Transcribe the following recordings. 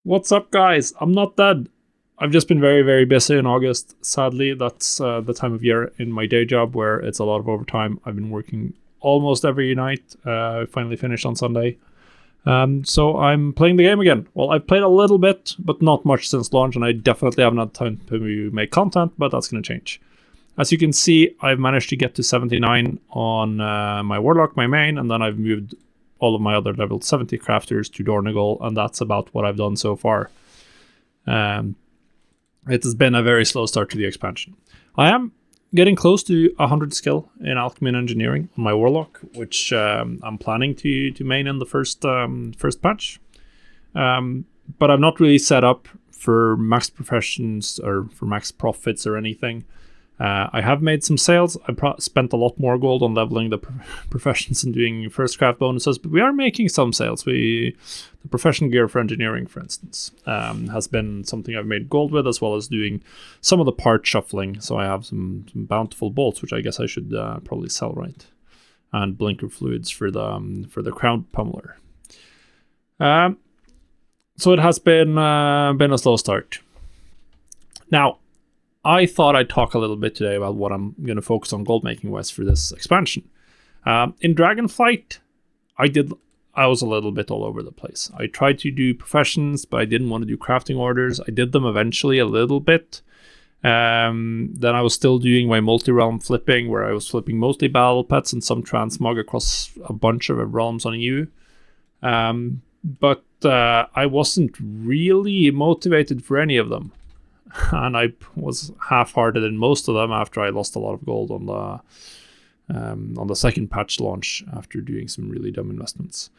What's up, guys? I'm not dead. I've just been very, very busy in August. Sadly, that's the time of year in my day job where it's a lot of overtime. I've been working almost every night. I finally finished on Sunday. So I'm playing the game again. Well, I've played a little bit, but not much since launch, and I definitely haven't had time to make content, but that's going to change. As you can see, I've managed to get to 79 on my Warlock, my main, and then I've moved all of my other level 70 crafters to Dornegal, and that's about what I've done so far. It has been a very slow start to the expansion. I am getting close to 100 skill in alchemy and engineering on my Warlock, which I'm planning to main in the first patch. But I'm not really set up for max professions or for max profits or anything. I have made some sales. I spent a lot more gold on leveling the professions and doing first craft bonuses, but we are making some sales. The profession gear for engineering, for instance, has been something I've made gold with, as well as doing some of the part shuffling. So I have some bountiful bolts, which I guess I should probably sell, right? And blinker fluids for the crown pummeler. So it has been a slow start. Now, I thought I'd talk a little bit today about what I'm going to focus on gold making wise for this expansion. In Dragonflight, I was a little bit all over the place. I tried to do professions, but I didn't want to do crafting orders. I did them eventually a little bit. Then I was still doing my multi-realm flipping, where I was flipping mostly battle pets and some transmog across a bunch of realms on EU. But I wasn't really motivated for any of them. And I was half-hearted in most of them after I lost a lot of gold on the second patch launch after doing some really dumb investments.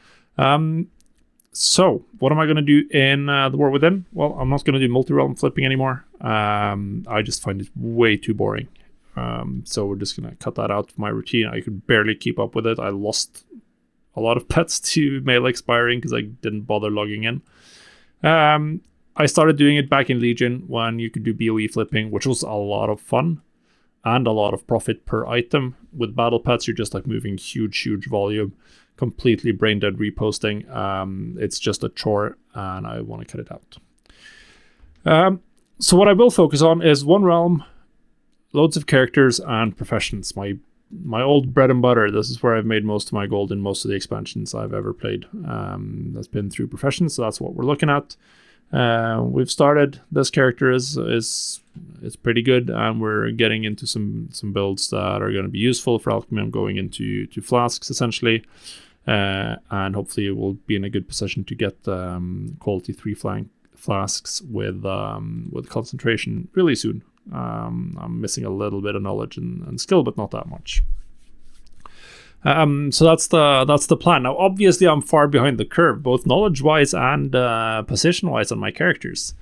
So what am I going to do in the War Within? Well, I'm not going to do multi-realm flipping anymore. I just find it way too boring. So we're just going to cut that out of my routine. I could barely keep up with it. I lost a lot of pets to mail expiring because I didn't bother logging in. I started doing it back in Legion when you could do BOE flipping, which was a lot of fun and a lot of profit per item. With battle pets, you're just like moving huge volume, completely brain dead reposting. It's just a chore, and I want to cut it out. So what I will focus on is one realm, loads of characters, and professions. My old bread and butter. This is where I've made most of my gold in most of the expansions I've ever played. That's been through professions, so that's what we're looking at. We've started. This character is pretty good, and we're getting into some builds that are going to be useful for alchemy. I'm going into flasks essentially, and hopefully we'll be in a good position to get quality 3 flasks with concentration really soon. I'm missing a little bit of knowledge and skill, but not that much. So that's the plan. Now, obviously, I'm far behind the curve, both knowledge-wise and position-wise on my characters.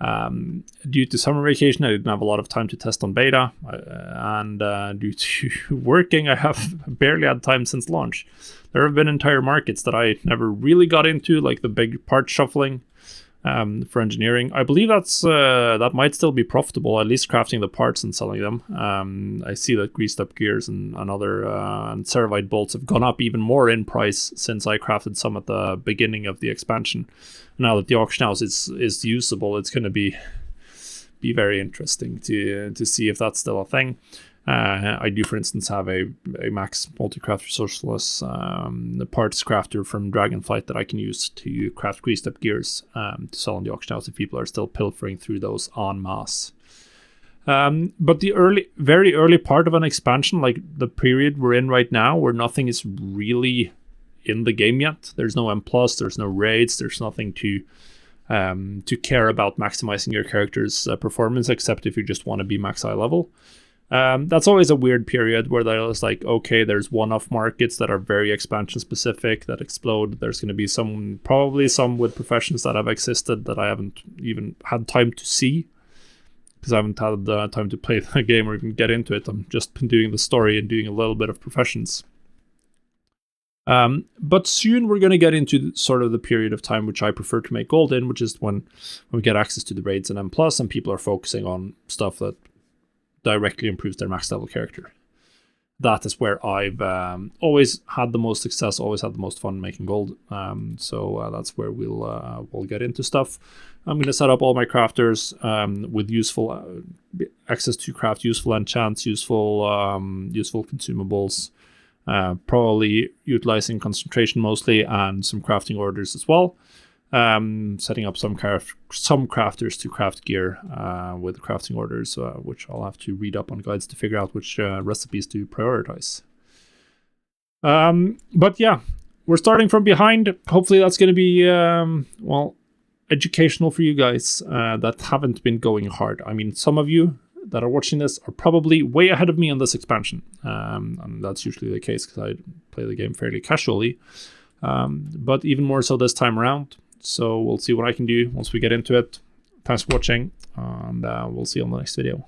Due to summer vacation, I didn't have a lot of time to test on beta, and due to working, I have barely had time since launch. There have been entire markets that I never really got into, like the big part shuffling for engineering. I believe that might still be profitable, at least crafting the parts and selling them. I see that greased up gears and other and Ceravite bolts have gone up even more in price since I crafted some at the beginning of the expansion. Now that the auction house is usable, it's going to be very interesting to see if that's still a thing. I do, for instance, have a max multi-craft resourceless parts crafter from Dragonflight that I can use to craft greased up gears to sell on the auction house if people are still pilfering through those en masse. But the very early part of an expansion, like the period we're in right now, where nothing is really in the game yet. There's no M+, there's no raids, there's nothing to care about maximizing your character's performance, except if you just want to be max high level. That's always a weird period where there's like, okay, there's one-off markets that are very expansion specific that explode. There's going to be probably some with professions that have existed that I haven't even had time to see because I haven't had time to play the game or even get into it. I'm just been doing the story and doing a little bit of professions. But soon we're going to get into sort of the period of time which I prefer to make gold in, which is when we get access to the raids and M+, and people are focusing on stuff that directly improves their max level character. that is where I've always had the most success, always had the most fun making gold. So that's where we'll get into stuff. I'm going to set up all my crafters with useful access to craft useful enchants, useful consumables, probably utilizing concentration mostly, and some crafting orders as well. Setting up some crafters to craft gear with crafting orders, which I'll have to read up on guides to figure out which recipes to prioritize. But yeah, we're starting from behind. Hopefully that's going to be, educational for you guys that haven't been going hard. I mean, some of you that are watching this are probably way ahead of me on this expansion. And that's usually the case because I play the game fairly casually. But even more so this time around. So we'll see what I can do once we get into it. Thanks for watching, and we'll see you on the next video.